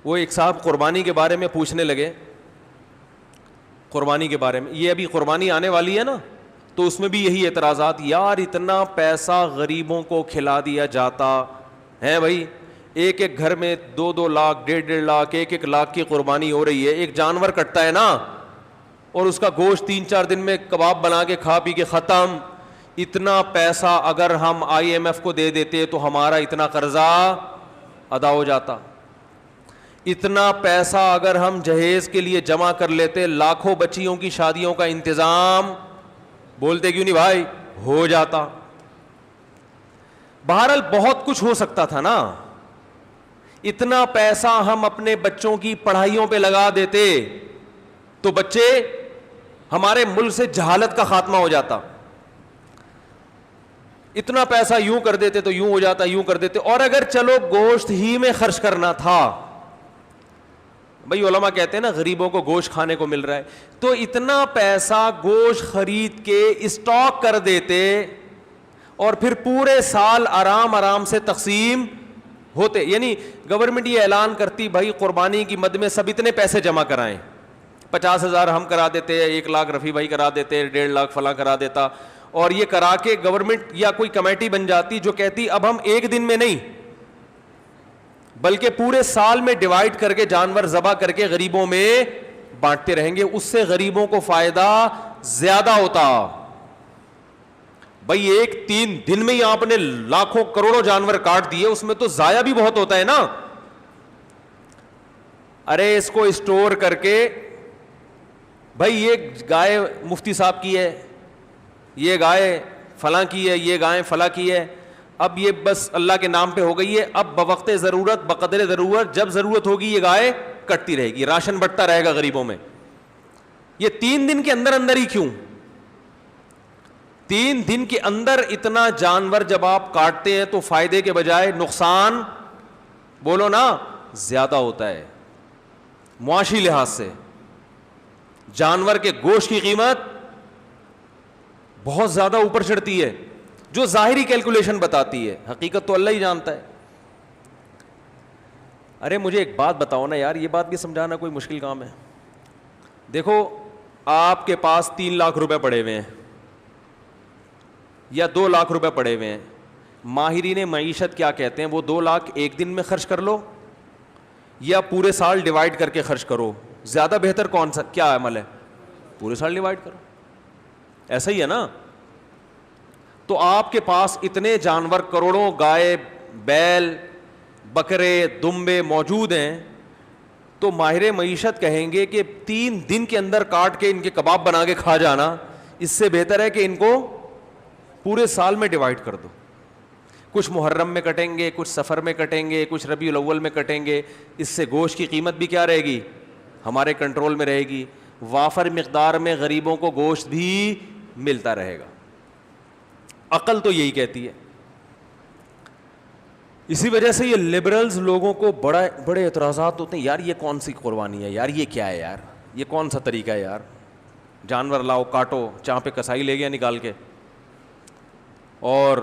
وہ ایک صاحب قربانی کے بارے میں پوچھنے لگے, قربانی کے بارے میں, یہ ابھی قربانی آنے والی ہے نا, تو اس میں بھی یہی اعتراضات, یار اتنا پیسہ غریبوں کو کھلا دیا جاتا ہے بھائی, ایک ایک گھر میں 2-2 لاکھ 1.5 لاکھ 1 لاکھ کی قربانی ہو رہی ہے, ایک جانور کٹتا ہے نا, اور اس کا گوشت 3-4 دن میں کباب بنا کے کھا پی کے ختم. اتنا پیسہ اگر ہم IMF کو دے دیتے تو ہمارا اتنا قرضہ ادا ہو جاتا. اتنا پیسہ اگر ہم جہیز کے لیے جمع کر لیتے, لاکھوں بچیوں کی شادیوں کا انتظام, بولتے کیوں نہیں بھائی, ہو جاتا. بہرحال بہت کچھ ہو سکتا تھا نا. اتنا پیسہ ہم اپنے بچوں کی پڑھائیوں پہ لگا دیتے تو بچے, ہمارے ملک سے جہالت کا خاتمہ ہو جاتا. اتنا پیسہ یوں کر دیتے تو یوں ہو جاتا, یوں کر دیتے. اور اگر چلو گوشت ہی میں خرچ کرنا تھا, بھائی علماء کہتے ہیں نا غریبوں کو گوشت کھانے کو مل رہا ہے, تو اتنا پیسہ گوشت خرید کے اسٹاک کر دیتے اور پھر پورے سال آرام سے تقسیم ہوتے. یعنی گورنمنٹ یہ اعلان کرتی بھائی قربانی کی مد میں سب اتنے پیسے جمع کرائیں, 50,000 ہم کرا دیتے, 1 لاکھ رفیع بھائی کرا دیتے, 1.5 لاکھ فلاں کرا دیتا, اور یہ کرا کے گورنمنٹ یا کوئی کمیٹی بن جاتی جو کہتی اب ہم ایک دن میں نہیں بلکہ پورے سال میں ڈیوائڈ کر کے جانور ذبح کر کے غریبوں میں بانٹتے رہیں گے, اس سے غریبوں کو فائدہ زیادہ ہوتا. بھائی ایک 3 دن میں ہی آپ نے لاکھوں کروڑوں جانور کاٹ دیے, اس میں تو ضائع بھی بہت ہوتا ہے نا. ارے اس کو اسٹور کر کے, بھائی یہ گائے مفتی صاحب کی ہے, یہ گائے فلاں کی ہے, یہ گائے فلاں کی ہے, اب یہ بس اللہ کے نام پہ ہو گئی ہے, اب بوقت ضرورت بقدر ضرورت جب ضرورت ہوگی یہ گائے کٹتی رہے گی, راشن بٹتا رہے گا غریبوں میں. یہ 3 دن کے اندر ہی کیوں, 3 دن کے اندر اتنا جانور جب آپ کاٹتے ہیں تو فائدے کے بجائے نقصان, بولو نا, زیادہ ہوتا ہے. معاشی لحاظ سے جانور کے گوشت کی قیمت بہت زیادہ اوپر چڑھتی ہے, جو ظاہری کیلکولیشن بتاتی ہے, حقیقت تو اللہ ہی جانتا ہے. ارے مجھے ایک بات بتاؤ نا یار, یہ بات بھی سمجھانا کوئی مشکل کام ہے. دیکھو آپ کے پاس 3 لاکھ روپے پڑے ہوئے ہیں یا 2 لاکھ روپے پڑے ہوئے ہیں, ماہرین معیشت کیا کہتے ہیں, وہ 2 لاکھ ایک دن میں خرچ کر لو یا پورے سال ڈیوائڈ کر کے خرچ کرو, زیادہ بہتر کون سا کیا عمل ہے, پورے سال ڈیوائڈ کرو. ایسا ہی ہے نا. تو آپ کے پاس اتنے جانور کروڑوں گائے بیل بکرے دمبے موجود ہیں, تو ماہر معیشت کہیں گے کہ 3 دن کے اندر کاٹ کے ان کے کباب بنا کے کھا جانا, اس سے بہتر ہے کہ ان کو پورے سال میں ڈیوائڈ کر دو. کچھ محرم میں کٹیں گے, کچھ سفر میں کٹیں گے, کچھ ربیع الاول میں کٹیں گے, اس سے گوشت کی قیمت بھی کیا رہے گی, ہمارے کنٹرول میں رہے گی, وافر مقدار میں غریبوں کو گوشت بھی ملتا رہے گا. عقل تو یہی کہتی ہے. اسی وجہ سے یہ لبرلز لوگوں کو بڑے اعتراضات ہوتے ہیں, یار یہ کون سی قربانی ہے یار, یہ کیا ہے یار, یہ کون سا طریقہ ہے یار, جانور لاؤ کاٹو, چاہ پہ کسائی لے گیا نکال کے, اور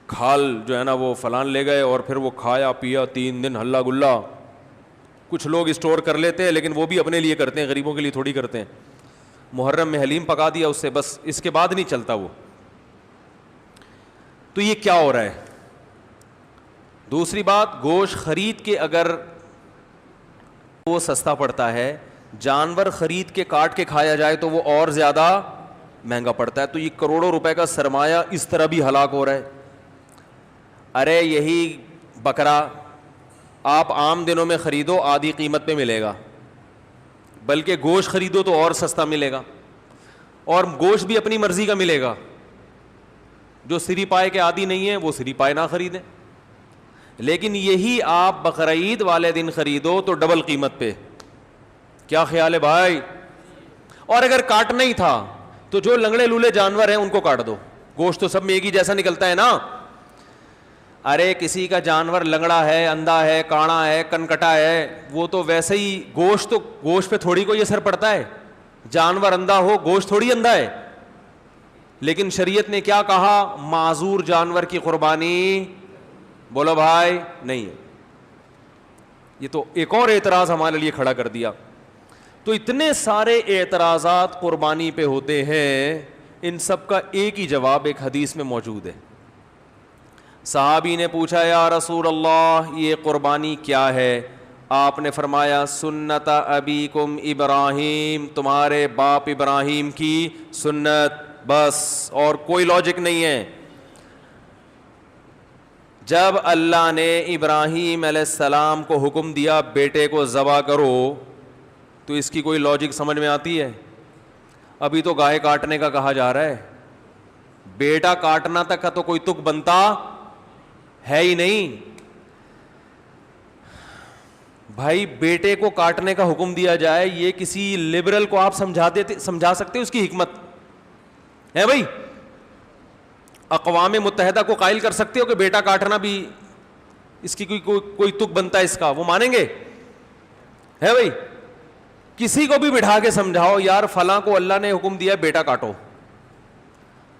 کھال جو ہے نا وہ فلان لے گئے, اور پھر وہ کھایا پیا 3 دن ہلا گلا. کچھ لوگ اسٹور کر لیتے ہیں لیکن وہ بھی اپنے لیے کرتے ہیں, غریبوں کے لیے تھوڑی کرتے ہیں. محرم میں حلیم پکا دیا اس سے, بس اس کے بعد نہیں چلتا وہ. تو یہ کیا ہو رہا ہے. دوسری بات, گوشت خرید کے اگر وہ سستا پڑتا ہے, جانور خرید کے کاٹ کے کھایا جائے تو وہ اور زیادہ مہنگا پڑتا ہے. تو یہ کروڑوں روپے کا سرمایہ اس طرح بھی ہلاک ہو رہا ہے. ارے یہی بکرا آپ عام دنوں میں خریدو آدھی قیمت پہ ملے گا, بلکہ گوشت خریدو تو اور سستا ملے گا, اور گوشت بھی اپنی مرضی کا ملے گا. جو سری پائے کے عادی نہیں ہیں وہ سری پائے نہ خریدیں, لیکن یہی آپ بقرعید والے دن خریدو تو ڈبل قیمت پہ. کیا خیال ہے بھائی؟ اور اگر کاٹنا ہی تھا تو جو لنگڑے لولے جانور ہیں ان کو کاٹ دو, گوشت تو سب میں ایک ہی جیسا نکلتا ہے نا. ارے کسی کا جانور لنگڑا ہے, اندھا ہے, کاڑا ہے, کنکٹا ہے, وہ تو ویسے ہی گوشت پہ تھوڑی کوئی اثر پڑتا ہے. جانور اندھا ہو گوشت تھوڑی اندھا ہے. لیکن شریعت نے کیا کہا, معذور جانور کی قربانی, بولو بھائی, نہیں ہے. یہ تو ایک اور اعتراض ہمارے لیے کھڑا کر دیا. تو اتنے سارے اعتراضات قربانی پہ ہوتے ہیں, ان سب کا ایک ہی جواب ایک حدیث میں موجود ہے. صحابی نے پوچھا یا رسول اللہ یہ قربانی کیا ہے؟ آپ نے فرمایا سنت ابیکم ابراہیم, تمہارے باپ ابراہیم کی سنت, بس اور کوئی لاجک نہیں ہے. جب اللہ نے ابراہیم علیہ السلام کو حکم دیا بیٹے کو ذبح کرو, تو اس کی کوئی لاجک سمجھ میں آتی ہے؟ ابھی تو گائے کاٹنے کا کہا جا رہا ہے, بیٹا کاٹنا تک کا تو کوئی تک بنتا ہے ہی نہیں. بھائی بیٹے کو کاٹنے کا حکم دیا جائے, یہ کسی لبرل کو آپ سمجھا سکتے اس کی حکمت ہے؟ بھائی اقوام متحدہ کو قائل کر سکتے ہو کہ بیٹا کاٹنا بھی اس کی کوئی تک بنتا ہے اس کا؟ وہ مانیں گے؟ ہے بھائی کسی کو بھی بٹھا کے سمجھاؤ یار فلاں کو اللہ نے حکم دیا بیٹا کاٹو,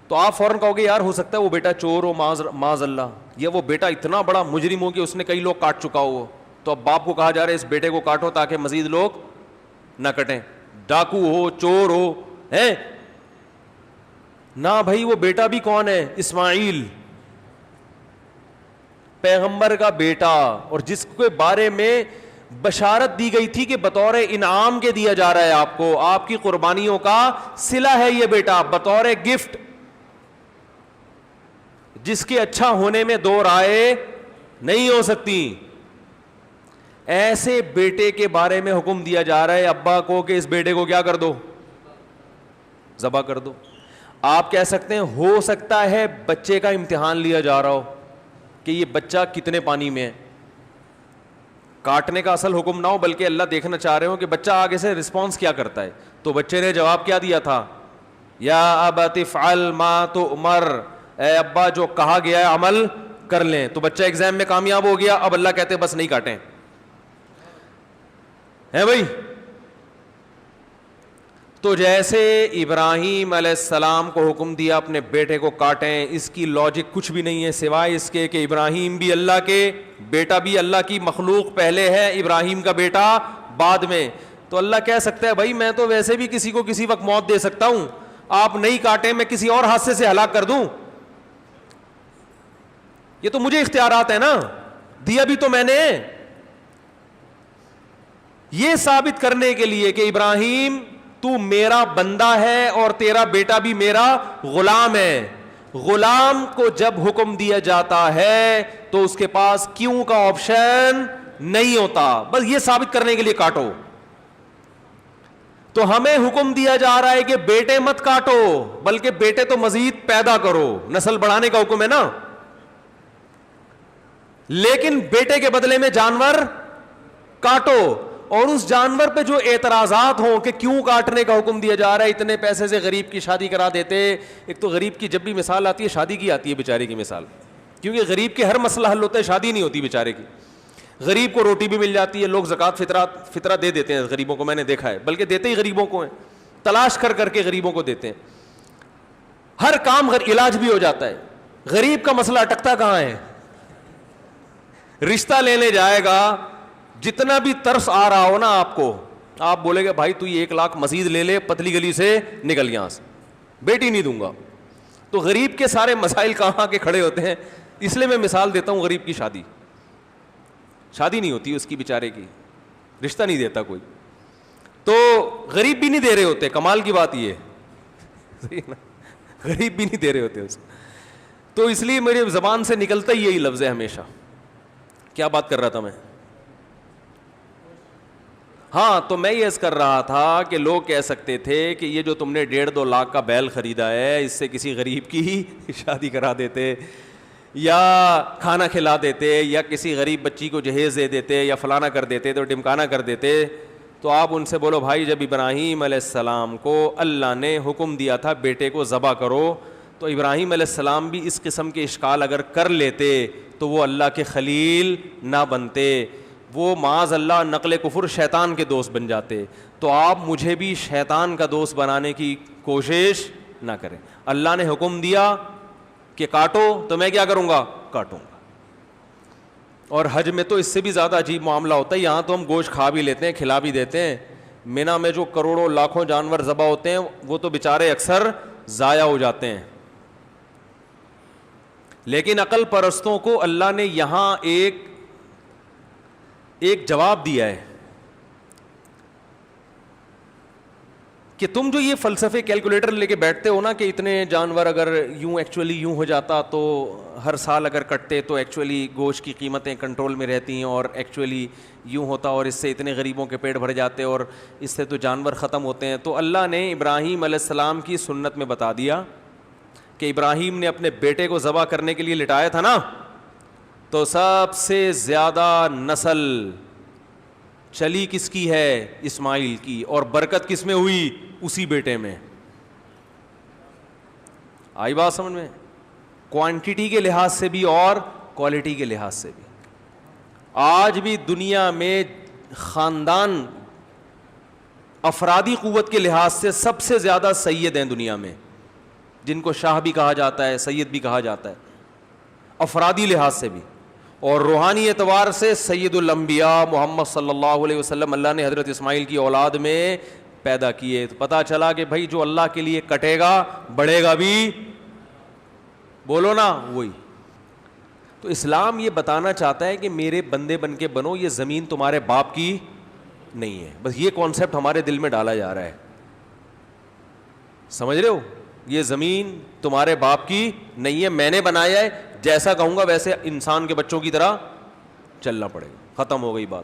تو آپ فوراً کہو گے یار ہو سکتا ہے وہ بیٹا چور ہو معاذ اللہ, یا وہ بیٹا اتنا بڑا مجرم ہو کہ اس نے کئی لوگ کاٹ چکا ہو. تو اب باپ کو کہا جا رہا ہے اس بیٹے کو کاٹو تاکہ مزید لوگ نہ کٹیں, ڈاکو ہو چور ہو ہے نہ. بھائی وہ بیٹا بھی کون ہے؟ اسماعیل پیغمبر کا بیٹا, اور جس کے بارے میں بشارت دی گئی تھی کہ بطور انعام کے دیا جا رہا ہے آپ کو, آپ کی قربانیوں کا صلہ ہے یہ بیٹا, بطور گفٹ, جس کے اچھا ہونے میں دو رائے نہیں ہو سکتی. ایسے بیٹے کے بارے میں حکم دیا جا رہا ہے ابا کو کہ اس بیٹے کو کیا کر دو؟ ذبح کر دو. آپ کہہ سکتے ہیں ہو سکتا ہے بچے کا امتحان لیا جا رہا ہو کہ یہ بچہ کتنے پانی میں ہے, کاٹنے کا اصل حکم نہ ہو بلکہ اللہ دیکھنا چاہ رہے ہو کہ بچہ آگے سے رسپانس کیا کرتا ہے. تو بچے نے جواب کیا دیا تھا؟ یا ابت افعل ما تؤمر, اے ابا جو کہا گیا ہے عمل کر لیں. تو بچہ ایگزام میں کامیاب ہو گیا, اب اللہ کہتے بس نہیں کاٹیں. ہے بھائی تو جیسے ابراہیم علیہ السلام کو حکم دیا اپنے بیٹے کو کاٹیں, اس کی لاجک کچھ بھی نہیں ہے سوائے اس کے کہ ابراہیم بھی اللہ کے, بیٹا بھی اللہ کی مخلوق پہلے ہے, ابراہیم کا بیٹا بعد میں. تو اللہ کہہ سکتا ہے بھائی میں تو ویسے بھی کسی کو کسی وقت موت دے سکتا ہوں, آپ نہیں کاٹیں میں کسی اور حادثے سے ہلاک کر دوں, یہ تو مجھے اختیارات ہے نا, دیا بھی تو میں نے. یہ ثابت کرنے کے لیے کہ ابراہیم تو میرا بندہ ہے اور تیرا بیٹا بھی میرا غلام ہے. غلام کو جب حکم دیا جاتا ہے تو اس کے پاس کیوں کا آپشن نہیں ہوتا, بس یہ ثابت کرنے کے لیے کاٹو. تو ہمیں حکم دیا جا رہا ہے کہ بیٹے مت کاٹو بلکہ بیٹے تو مزید پیدا کرو, نسل بڑھانے کا حکم ہے نا, لیکن بیٹے کے بدلے میں جانور کاٹو. اور اس جانور پہ جو اعتراضات ہوں کہ کیوں کاٹنے کا حکم دیا جا رہا ہے, اتنے پیسے سے غریب کی شادی کرا دیتے. ایک تو غریب کی جب بھی مثال آتی ہے شادی کی آتی ہے بیچارے کی مثال, کیونکہ غریب کے ہر مسئلہ حل ہوتا ہے, شادی نہیں ہوتی بیچارے کی. غریب کو روٹی بھی مل جاتی ہے, لوگ زکوٰۃ فطرہ دے دیتے ہیں غریبوں کو, میں نے دیکھا ہے, بلکہ دیتے ہی غریبوں کو ہیں, تلاش کر کر کے غریبوں کو دیتے ہیں. ہر کام علاج بھی ہو جاتا ہے. غریب کا مسئلہ اٹکتا کہاں ہے؟ رشتہ لینے جائے گا, جتنا بھی ترس آ رہا ہو نا آپ کو, آپ بولے گا بھائی تو یہ 1 لاکھ مزید لے لے, پتلی گلی سے نکل یہاں سے, بیٹی نہیں دوں گا. تو غریب کے سارے مسائل کہاں کے کھڑے ہوتے ہیں. اس لیے میں مثال دیتا ہوں, غریب کی شادی نہیں ہوتی اس کی بیچارے کی, رشتہ نہیں دیتا کوئی, تو غریب بھی نہیں دے رہے ہوتے. کمال کی بات یہ ہے غریب بھی نہیں دے رہے ہوتے اس. تو اس لیے میری زبان سے نکلتا ہی یہی لفظ ہے ہمیشہ. کیا بات کر رہا تھا میں؟ ہاں, تو میں یہ عرض کر رہا تھا کہ لوگ کہہ سکتے تھے کہ یہ جو تم نے 1.5-2 لاکھ کا بیل خریدا ہے, اس سے کسی غریب کی شادی کرا دیتے, یا کھانا کھلا دیتے, یا کسی غریب بچی کو جہیز دے دیتے, یا فلانا کر دیتے, تو ڈمکانا کر دیتے. تو آپ ان سے بولو بھائی جب ابراہیم علیہ السلام کو اللہ نے حکم دیا تھا بیٹے کو ذبح کرو, تو ابراہیم علیہ السلام بھی اس قسم کے اشکال اگر کر لیتے تو وہ اللہ کے خلیل نہ بنتے, وہ معاذ اللہ نقل کفر شیطان کے دوست بن جاتے. تو آپ مجھے بھی شیطان کا دوست بنانے کی کوشش نہ کریں. اللہ نے حکم دیا کہ کاٹو, تو میں کیا کروں گا؟ کاٹوں گا. اور حج میں تو اس سے بھی زیادہ عجیب معاملہ ہوتا ہے. یہاں تو ہم گوشت کھا بھی لیتے ہیں, کھلا بھی دیتے ہیں. مینا میں جو کروڑوں لاکھوں جانور ذبح ہوتے ہیں وہ تو بیچارے اکثر ضائع ہو جاتے ہیں. لیکن عقل پرستوں کو اللہ نے یہاں ایک جواب دیا ہے کہ تم جو یہ فلسفے کیلکولیٹر لے کے بیٹھتے ہو نا کہ اتنے جانور اگر یوں ایکچولی یوں ہو جاتا تو ہر سال اگر کٹتے تو ایکچولی گوشت کی قیمتیں کنٹرول میں رہتی ہیں, اور ایکچولی یوں ہوتا اور اس سے اتنے غریبوں کے پیٹ بھر جاتے اور اس سے تو جانور ختم ہوتے ہیں. تو اللہ نے ابراہیم علیہ السلام کی سنت میں بتا دیا کہ ابراہیم نے اپنے بیٹے کو ذبح کرنے کے لیے لٹایا تھا نا, تو سب سے زیادہ نسل چلی کس کی ہے؟ اسماعیل کی. اور برکت کس میں ہوئی؟ اسی بیٹے میں. آئی بات سمجھ میں؟ کوانٹٹی کے لحاظ سے بھی اور کوالٹی کے لحاظ سے بھی. آج بھی دنیا میں خاندان افرادی قوت کے لحاظ سے سب سے زیادہ سید ہیں دنیا میں, جن کو شاہ بھی کہا جاتا ہے, سید بھی کہا جاتا ہے, افرادی لحاظ سے بھی. اور روحانی اعتبار سے سید الانبیاء محمد صلی اللہ علیہ وسلم اللہ نے حضرت اسماعیل کی اولاد میں پیدا کیے. تو پتہ چلا کہ بھائی جو اللہ کے لیے کٹے گا بڑھے گا بھی, بولو نا وہی. تو اسلام یہ بتانا چاہتا ہے کہ میرے بندے بن کے بنو, یہ زمین تمہارے باپ کی نہیں ہے. بس یہ کانسیپٹ ہمارے دل میں ڈالا جا رہا ہے, سمجھ رہے ہو؟ یہ زمین تمہارے باپ کی نہیں ہے, میں نے بنایا ہے, جیسا کہوں گا ویسے انسان کے بچوں کی طرح چلنا پڑے گا. ختم ہو گئی بات.